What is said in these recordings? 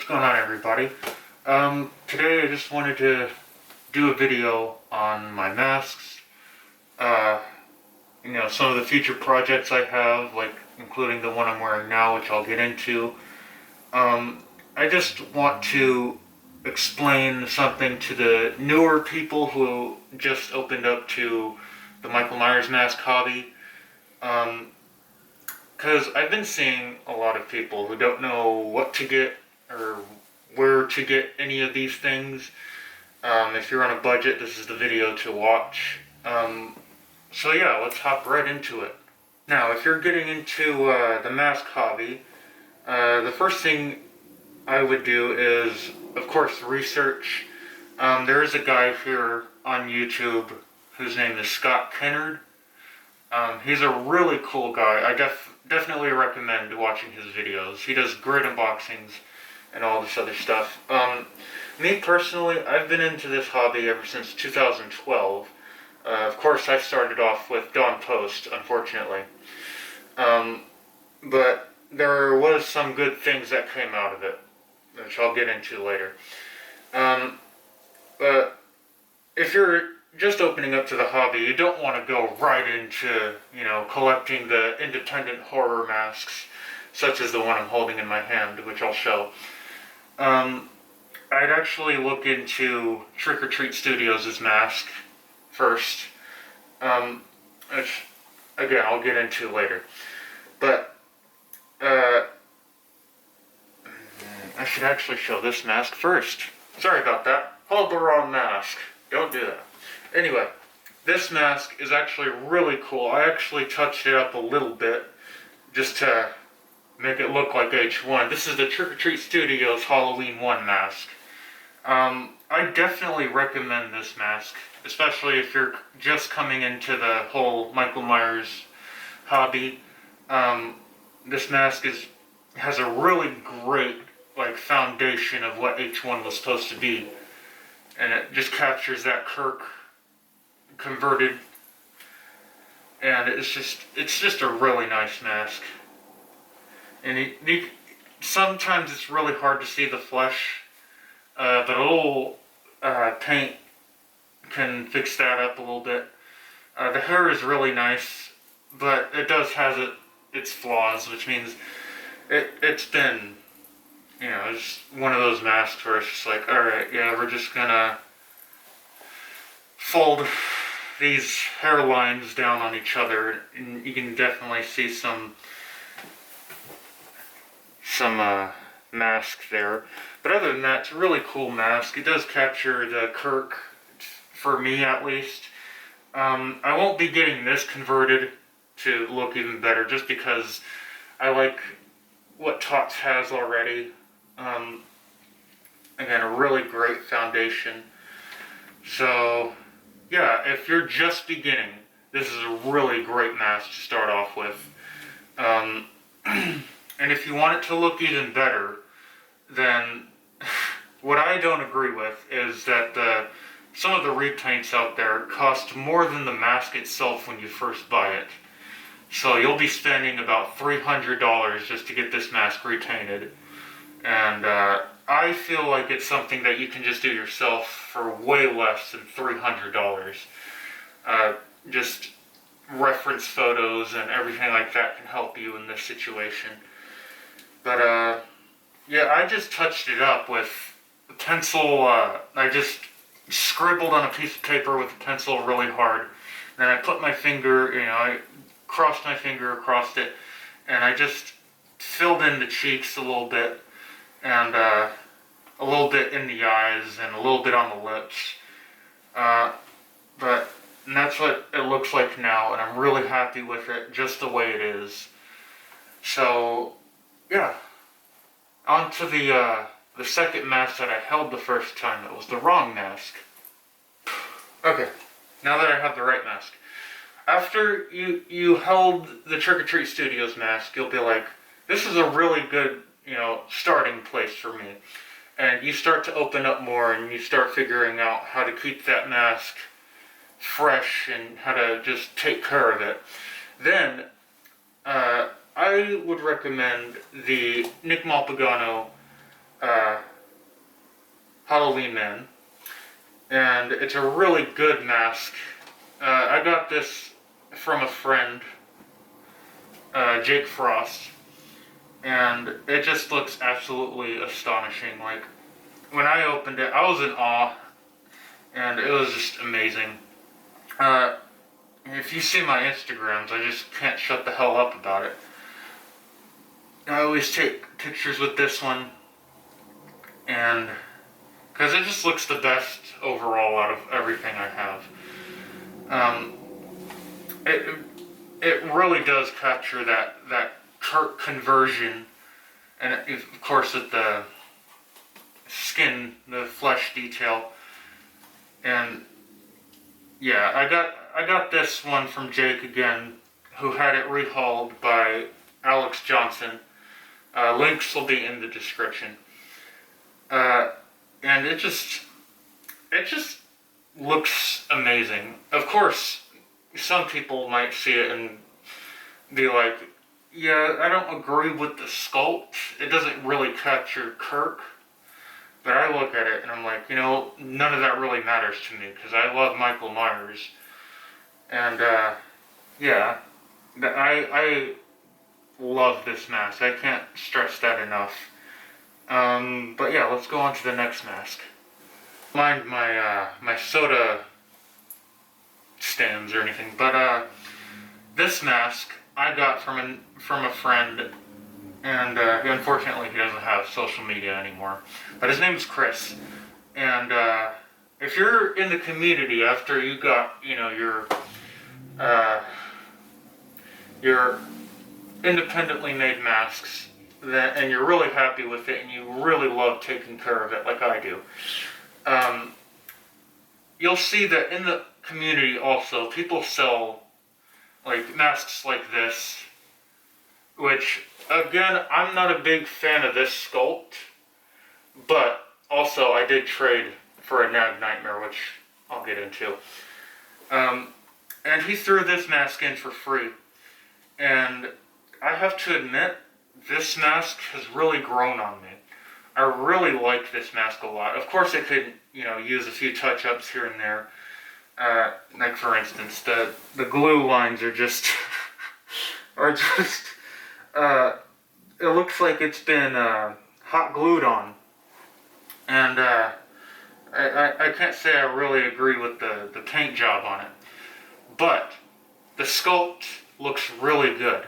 going on, everybody? Today I just wanted to do a video on my masks. Some of the future projects I have, like including the one I'm wearing now, which I'll get into. I just want to explain something to the newer people who just opened up to the Michael Myers mask hobby. Because I've been seeing a lot of people who don't know what to get or where to get any of these things. If you're on a budget, this is the video to watch. So yeah, let's hop right into it. Now, if you're getting into the mask hobby, the first thing I would do is, of course, research. There is a guy here on YouTube whose name is Scott Kennard. He's a really cool guy. I definitely recommend watching his videos. He does great unboxings and all this other stuff. Me personally, I've been into this hobby ever since 2012. Of course, I started off with Dawn Post, unfortunately. But there was some good things that came out of it, which I'll get into later. But if you're just opening up to the hobby, you don't want to go right into, collecting the independent horror masks, such as the one I'm holding in my hand, which I'll show. I'd actually look into Trick or Treat Studios' mask first, which, again, I'll get into later. But, I should actually show this mask first. Sorry about that. Hold the wrong mask. Don't do that. Anyway, this mask is actually really cool. I actually touched it up a little bit just to make it look like H1. This is the Trick or Treat Studios Halloween 1 mask. I definitely recommend this mask, especially if you're just coming into the whole Michael Myers hobby. This mask has a really great foundation of what H1 was supposed to be, and it just captures that Kirk converted, and it's just a really nice mask. And sometimes it's really hard to see the flesh, but a little paint can fix that up a little bit. The hair is really nice, but it does have its flaws, which means it's been, it's one of those masks where it's just like, alright, yeah, we're just gonna fold these hairlines down on each other, and you can definitely see some mask there. But other than that, it's a really cool mask. It does capture the Kirk, for me at least. I won't be getting this converted to look even better, just because I like what Tots has already. Again, a really great foundation. So, yeah, if you're just beginning, this is a really great mask to start off with. And if you want it to look even better, then what I don't agree with is that some of the repaints out there cost more than the mask itself when you first buy it. So you'll be spending about $300 just to get this mask repainted. And I feel like it's something that you can just do yourself for way less than $300. Just reference photos and everything like that can help you in this situation. But yeah, I just touched it up with a pencil. I just scribbled on a piece of paper with a pencil really hard. Then I put my finger, I crossed my finger across it, and I just filled in the cheeks a little bit, and a little bit in the eyes, and a little bit on the lips. And that's what it looks like now, and I'm really happy with it just the way it is. So, yeah. On to the second mask that I held the first time. It was the wrong mask. Okay, now that I have the right mask. After you held the Trick or Treat Studios mask, you'll be like, this is a really good, starting place for me. And you start to open up more, and you start figuring out how to keep that mask fresh and how to just take care of it. Then, I would recommend the Nick Malpagano uh, Halloween Man, and it's a really good mask. I got this from a friend, Jake Frost, and it just looks absolutely astonishing. Like, when I opened it, I was in awe, and it was just amazing. If you see my Instagrams, I just can't shut the hell up about it. I always take pictures with this one, and because it just looks the best overall out of everything I have. It really does capture that Kirk conversion, and of course with the skin, the flesh detail, and yeah, I got this one from Jake again, who had it rehauled by Alex Johnson. Links will be in the description. And it just looks amazing. Of course, some people might see it and be like, yeah, I don't agree with the sculpt. It doesn't really capture Kirk. But I look at it and I'm like, none of that really matters to me because I love Michael Myers. And, yeah, I love this mask. I can't stress that enough. But yeah, let's go on to the next mask. Mind my soda stands or anything, but this mask I got from a friend, and unfortunately he doesn't have social media anymore. But his name is Chris, and if you're in the community after you got your independently made masks, and you're really happy with it and you really love taking care of it like I do, you'll see that in the community also people sell like masks like this, which again, I'm not a big fan of this sculpt, but also I did trade for a Nag Nightmare, which I'll get into. And he threw this mask in for free, and I have to admit, this mask has really grown on me. I really like this mask a lot. Of course, it could, use a few touch-ups here and there. Like for instance, the glue lines are just, it looks like it's been hot glued on. And I can't say I really agree with the paint job on it. But the sculpt looks really good.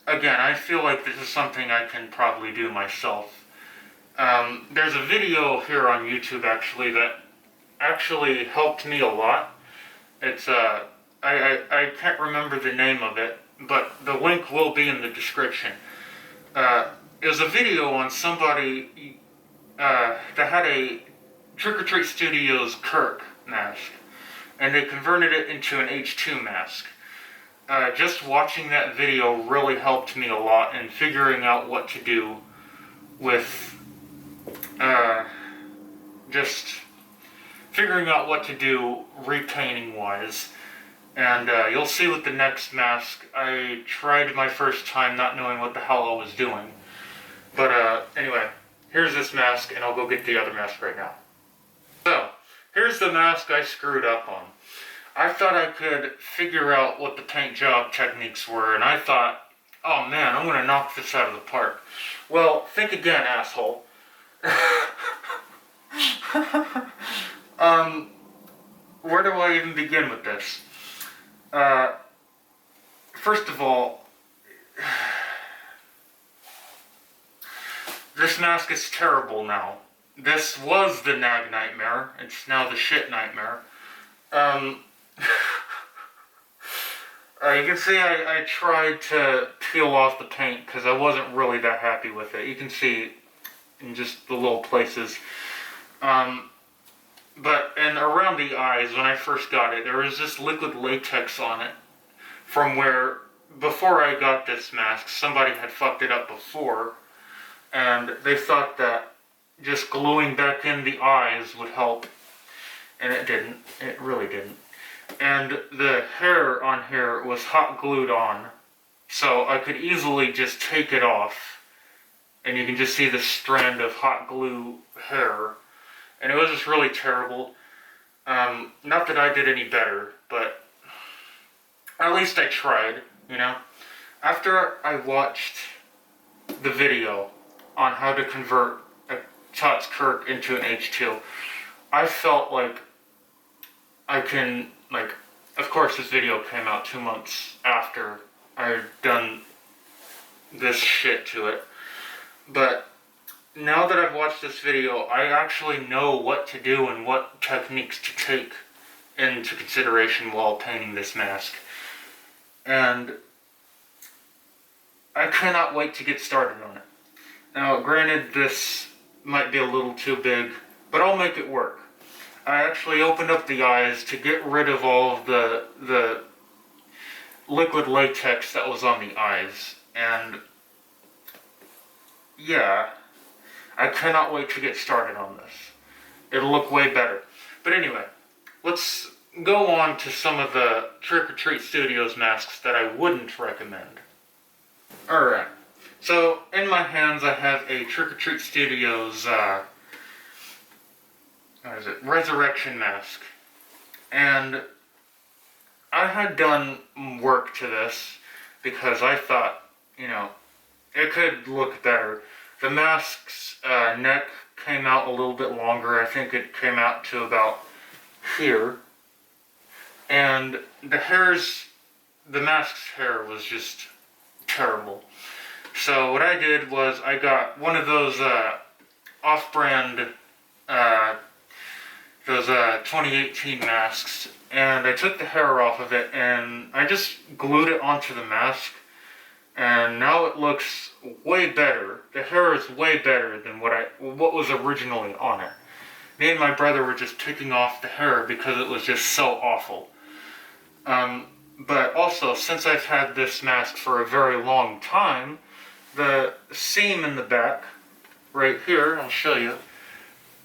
Again, I feel like this is something I can probably do myself. There's a video here on YouTube actually that actually helped me a lot. It's I can't remember the name of it, but the link will be in the description. It was a video on somebody that had a Trick or Treat Studios Kirk mask, and they converted it into an H2 mask. Just watching that video really helped me a lot in figuring out what to do with, just figuring out what to do repainting wise. And you'll see with the next mask, I tried my first time not knowing what the hell I was doing. But anyway, here's this mask, and I'll go get the other mask right now. So, here's the mask I screwed up on. I thought I could figure out what the paint job techniques were, and I thought, oh man, I'm gonna knock this out of the park. Well, think again, asshole. Where do I even begin with this? First of all, this mask is terrible now. This was the Nag Nightmare, it's now the Shit Nightmare. You can see I tried to peel off the paint because I wasn't really that happy with it. You can see in just the little places. But around the eyes, when I first got it, there was just liquid latex on it from where, before I got this mask, somebody had fucked it up before, and they thought that just gluing back in the eyes would help, and it didn't. It really didn't. And the hair on here was hot glued on, so I could easily just take it off and you can just see this strand of hot glue hair, and it was just really terrible. Not that I did any better, but at least I tried, you know? After I watched the video on how to convert a TOTS Kirk into an H2, I felt like I can, like, of course this video came out 2 months after I had done this shit to it, but now that I've watched this video, I actually know what to do and what techniques to take into consideration while painting this mask. And I cannot wait to get started on it. Now, granted, this might be a little too big, but I'll make it work. I actually opened up the eyes to get rid of all of the liquid latex that was on the eyes, and yeah, I cannot wait to get started on this. It'll look way better. But anyway, let's go on to some of the Trick or Treat Studios masks that I wouldn't recommend. Alright, so in my hands I have a Trick or Treat Studios, Resurrection mask. And I had done work to this because I thought, you know, it could look better. The mask's neck came out a little bit longer. I think it came out to about here. And the mask's hair was just terrible. So what I did was I got one of those off-brand, those 2018 masks, and I took the hair off of it and I just glued it onto the mask. And now it looks way better. The hair is way better than what was originally on it. Me and my brother were just picking off the hair because it was just so awful. But also, since I've had this mask for a very long time, the seam in the back, right here, I'll show you,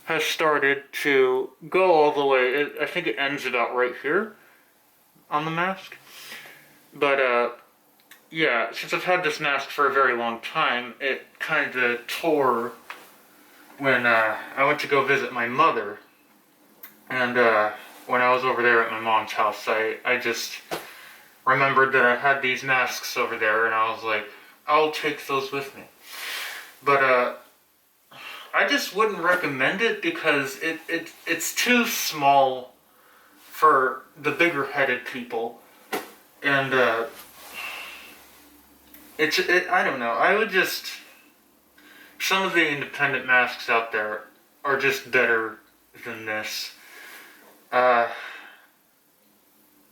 has started to go all the way. I think it ends about right here on the mask. But, yeah, since I've had this mask for a very long time, it kind of tore when I went to go visit my mother. And when I was over there at my mom's house, I just remembered that I had these masks over there, and I was like, I'll take those with me. But I just wouldn't recommend it because it's too small for the bigger-headed people. And I don't know, I would just, some of the independent masks out there are just better than this.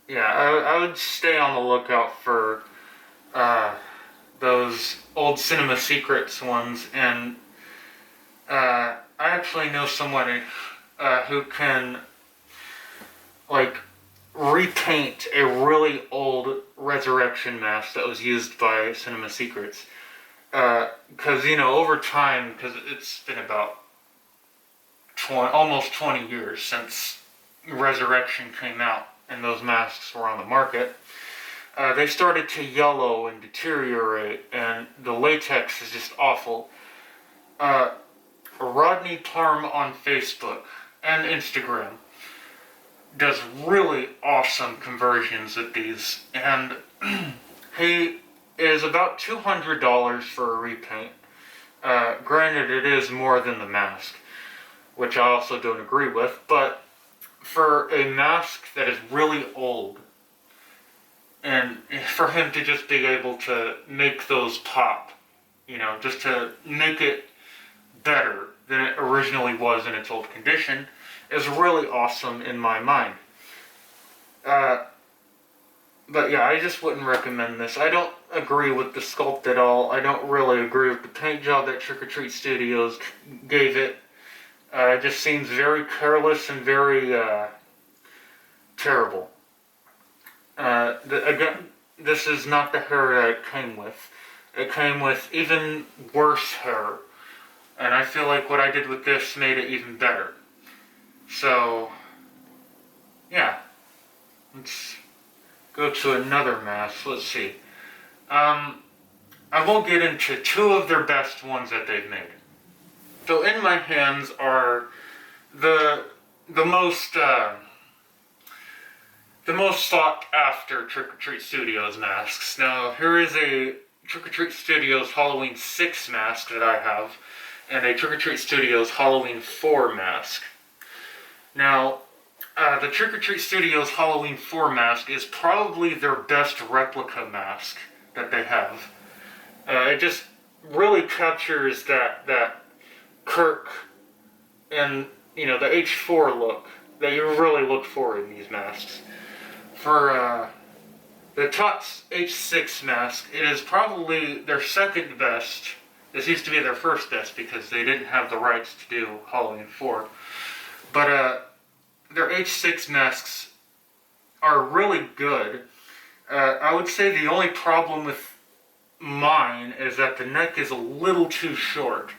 Yeah, I would stay on the lookout for those old Cinema Secrets ones, and I actually know someone who can, like, repaint a really old Resurrection mask that was used by Cinema Secrets. Because, you know, over time, because it's been about almost 20 years since Resurrection came out and those masks were on the market, they started to yellow and deteriorate, and the latex is just awful. Rodney Parm on Facebook and Instagram does really awesome conversions of these, and he is about $200 for a repaint. Granted, it is more than the mask, which I also don't agree with, but for a mask that is really old, and for him to just be able to make those pop, you know, just to make it better than it originally was in its old condition, is really awesome in my mind. But yeah, I just wouldn't recommend this. I don't agree with the sculpt at all. I don't really agree with the paint job that Trick or Treat Studios gave it. It just seems very careless and very terrible. Again, this is not the hair that it came with. It came with even worse hair. And I feel like what I did with this made it even better. So, yeah. Let's go to another mask. Let's see. I will get into two of their best ones that they've made. So in my hands are the most sought after Trick or Treat Studios masks. Now here is a Trick or Treat Studios Halloween 6 mask that I have, and a Trick or Treat Studios Halloween 4 mask. Now, the Trick or Treat Studios Halloween 4 mask is probably their best replica mask that they have. It just really captures that Kirk and, you know, the H4 look that you really look for in these masks. For the Tots H6 mask, it is probably their second best. This used to be their first best because they didn't have the rights to do Halloween 4. But their H6 masks are really good. I would say the only problem with mine is that the neck is a little too short.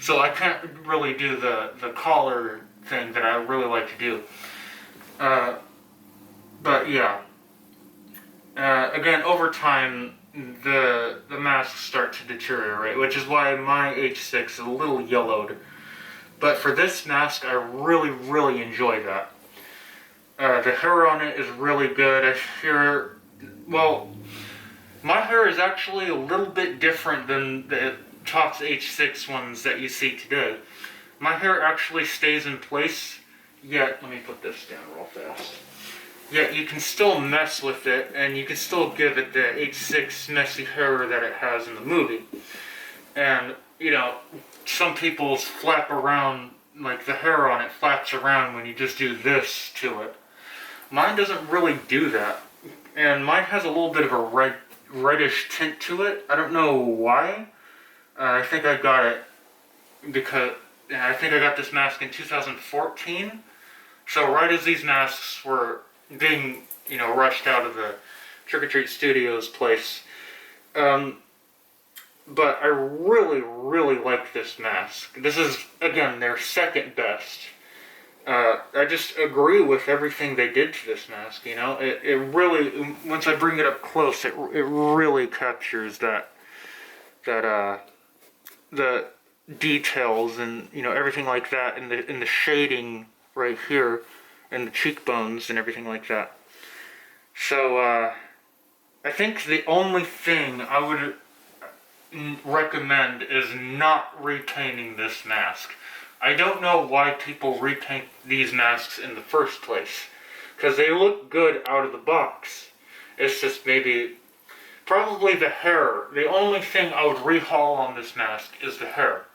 So I can't really do the collar thing that I really like to do. But yeah. Again, over time, the masks start to deteriorate, which is why my H6 is a little yellowed. But for this mask, I really, really enjoy that. The hair on it is really good. Well, my hair is actually a little bit different than the Tots H6 ones that you see today. My hair actually stays in place, yet, let me put this down real fast. Yet you can still mess with it, and you can still give it the H6 messy hair that it has in the movie. And, you know, some people's flap around, like the hair on it flaps around when you just do this to it. Mine doesn't really do that. And mine has a little bit of a reddish tint to it. I don't know why. I think I got it because I think I got this mask in 2014. So right as these masks were being, you know, rushed out of the Trick or Treat Studios place. But I really, really like this mask. This is, again, their second best. I just agree with everything they did to this mask, you know? It really, once I bring it up close, it really captures the details and, you know, everything like that, and the shading right here, and the cheekbones and everything like that. So, I think the only thing I would recommend is not repainting this mask. I don't know why people repaint these masks in the first place, because they look good out of the box. It's just probably the hair. The only thing I would rehaul on this mask is the hair,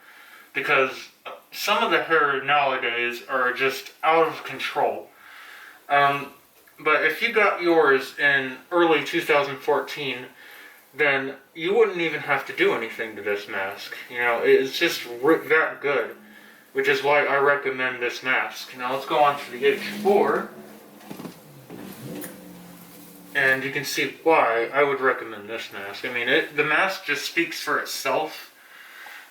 because some of the hair nowadays are just out of control. But if you got yours in early 2014, then you wouldn't even have to do anything to this mask. You know, it's just that good, which is why I recommend this mask. Now let's go on to the H4, and you can see why I would recommend this mask. I mean, the mask just speaks for itself.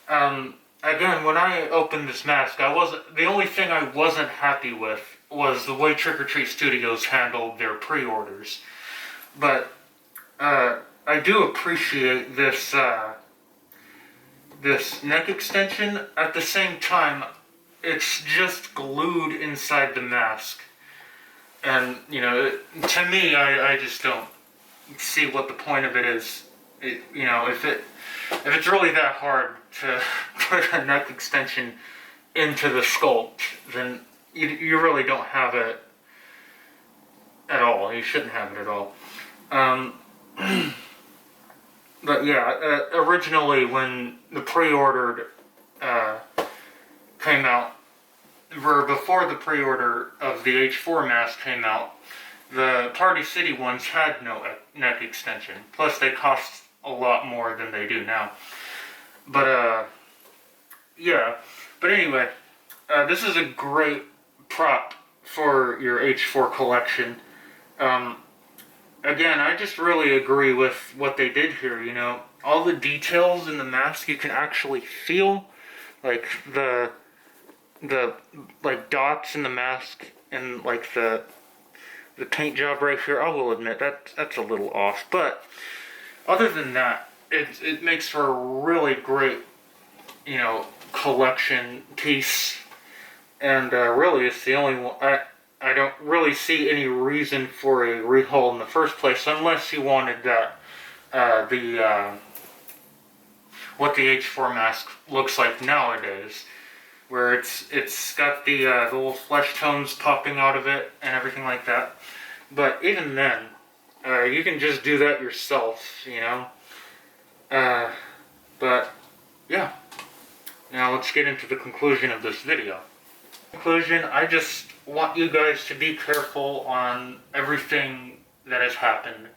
Again, when I opened this mask, the only thing I wasn't happy with was the way Trick or Treat Studios handled their pre-orders. But I do appreciate this neck extension. At the same time, it's just glued inside the mask. And, you know, to me, I just don't see what the point of it is. You know, if it's really that hard to put a neck extension into the sculpt, then you really don't have it at all. You shouldn't have it at all. But yeah, originally when the pre-ordered came out, or before the pre-order of the H4 mask came out, the Party City ones had no neck extension. Plus they cost a lot more than they do now. But yeah. But anyway, this is a great prop for your H4 collection. Again, I just really agree with what they did here, you know. All the details in the mask you can actually feel, like the like dots in the mask and like the paint job right here. I will admit that's a little off, but other than that, it makes for a really great, collection piece. And really, it's the only one. I don't really see any reason for a rehaul in the first place, unless you wanted that what the H4 mask looks like nowadays, where it's got the little flesh tones popping out of it and everything like that. But even then, you can just do that yourself, But yeah, now let's get into the conclusion of this video. Conclusion, I just want you guys to be careful on everything that has happened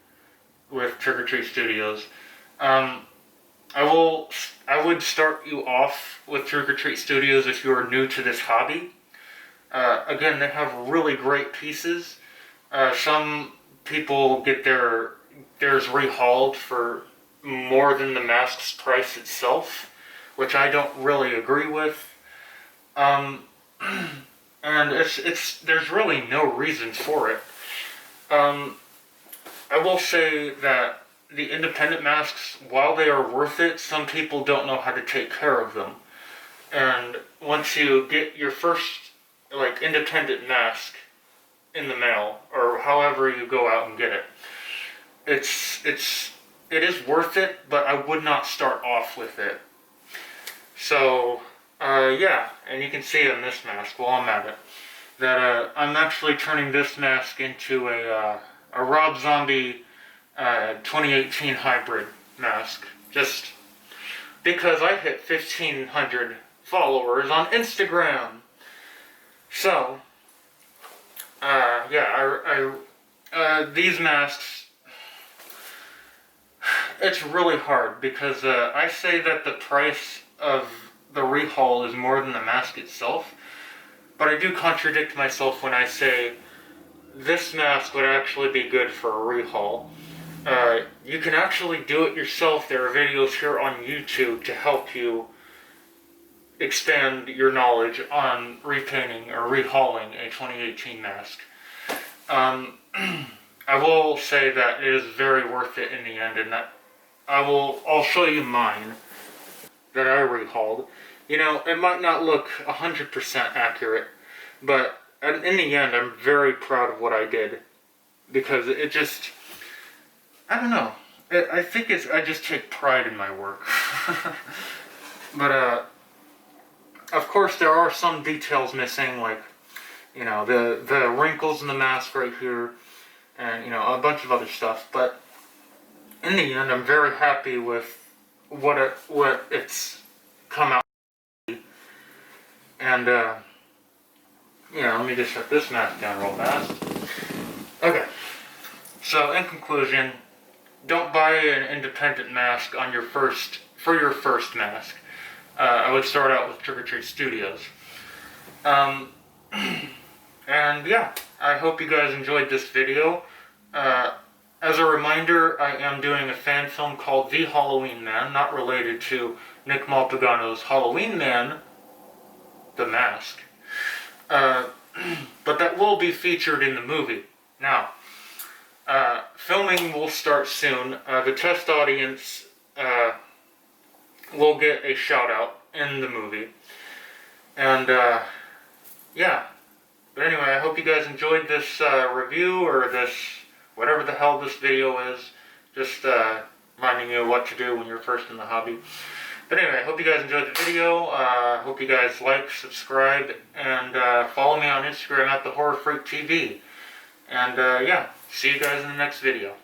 with Trick or Treat Studios. I would start you off with Trick or Treat Studios if you are new to this hobby. Again, they have really great pieces. Some people get theirs rehauled for more than the mask's price itself, which I don't really agree with. And there's really no reason for it. I will say that the independent masks, while they are worth it, some people don't know how to take care of them. And once you get your first, independent mask in the mail, or however you go out and get it, it is worth it, but I would not start off with it. So, yeah, and you can see on this mask while I'm at it, that I'm actually turning this mask into a Rob Zombie 2018 hybrid mask, just because I hit 1,500 followers on Instagram. So, yeah, these masks, it's really hard because I say that the price of the rehaul is more than the mask itself, but I do contradict myself when I say this mask would actually be good for a rehaul. You can actually do it yourself. There are videos here on YouTube to help you expand your knowledge on repainting or rehauling a 2018 mask. I will say that it is very worth it in the end, and that I'll show you mine that I rehauled. It might not look 100% accurate, but in the end, I'm very proud of what I did, because it just, I don't know, I think I just take pride in my work. But, of course, there are some details missing, like, the wrinkles in the mask right here, and, a bunch of other stuff, but in the end, I'm very happy with what it's come out. And, let me just shut this mask down real fast. Okay, so in conclusion, don't buy an independent mask for your first mask. I would start out with Trick or Treat Studios. And yeah, I hope you guys enjoyed this video. As a reminder, I am doing a fan film called The Halloween Man, not related to Nick Malpagano's Halloween Man, The Mask. But that will be featured in the movie. Now, filming will start soon. The test audience will get a shout out in the movie. And, yeah. But anyway, I hope you guys enjoyed this review, or this, whatever the hell this video is. Just reminding you what to do when you're first in the hobby. But anyway, I hope you guys enjoyed the video. Hope you guys like, subscribe, and follow me on Instagram at TheHorrorFreakTV. And yeah, see you guys in the next video.